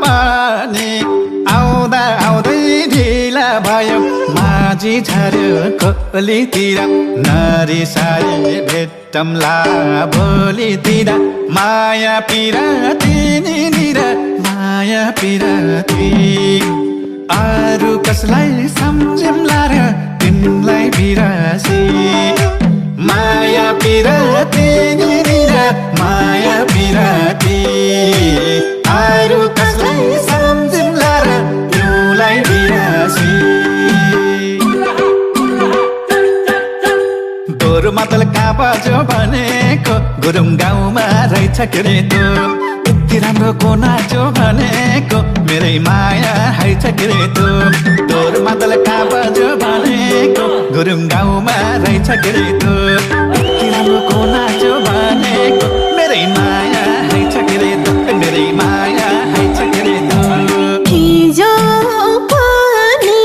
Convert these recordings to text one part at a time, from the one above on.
पनि आउँदा आउँदै ढिला भयो माझी झर्यो खोलीतिर नरी सारी भेटौँला भोलितिर माया पिराती निर माया पिराती अरू कसलाई सम्झौँला र तिमीलाई बिरासी माया पिराती निर माया पिराती अरू कसलाई सम्झौँला र तिमीलाई बिरासी दोहोरो मादल कहाँ बज्यो भनेको गुरुङ गाउँमा रहेछ के रे त्यो यति राम्रो को नाच्यो भनेको मेरै माया हैछ के रे त्यो दोहोरो मादल कहाँ बज्यो भनेको गुरुङ गाउँमा रहेछ के रे त्यो यति राम्रो को नाच्यो भनेको मेरै माया हैछ के रे त्यो मेरै माया हैछ के रे त्यो हिजो पनि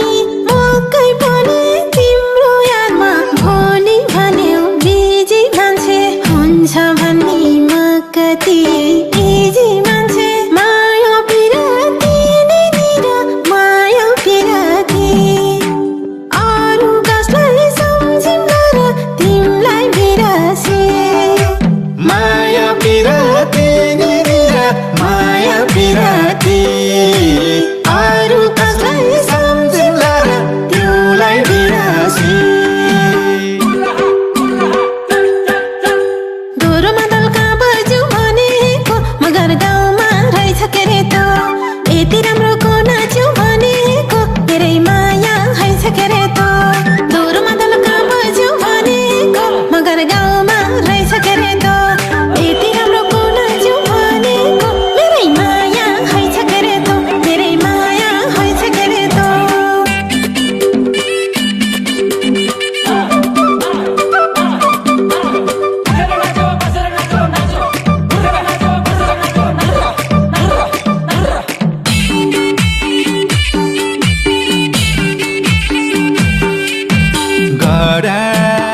मकै पनि तिम्रो यादमा भोलि भन्यो बिजी मान्छे हुन्छ भन्ने म कति इजी मान्छे माया पिराती निर माया पिराती अरू कसलाई सम्झौँला र तिमीलाई बिरासी माया पिराती निर माया पिराती अरू कसलाई सम्झौँला र तिमीलाई बिरासी दोहोरो मादल कहाँ बज्यो भनेको मगर गाउँमा रहेछ के रे त्यो यति राम्रो को नाच्यो भनेको मेरै माया हैछ के रे त्यो दोहोरो मादल कहाँ बज्यो भनेको मगर गाउँमा रहेछ के रे त्यो यति राम्रो को नाच्यो भनेको मेरै माया हैछ के रे त्यो मेरै माया हैछ के रे त्यो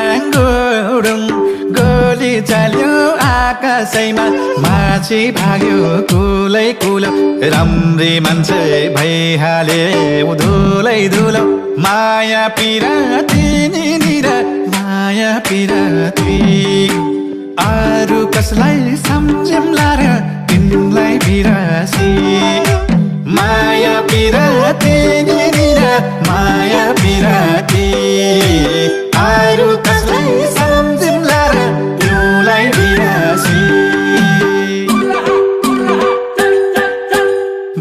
गडाङगुडुङ गोली चाल्यो आकाशैमा माछी भाग्यो कुलै कुलो राम्री मान्छे भइहाले धुलै धुलो माया पिराती निर माया पिराती अरू कसलाई सम्झौँला र तिमीलाई बिरासी माया पिराती निर माया पिराती अरू कसलाई सम्झौँला र तिमीलाई बिरासी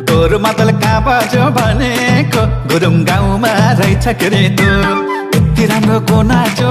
दोहोरो मादल कहाँ बज्यो भनेको गुरुङ गाउँमा रहेछ के रे त्यो यति राम्रो को नाच्यो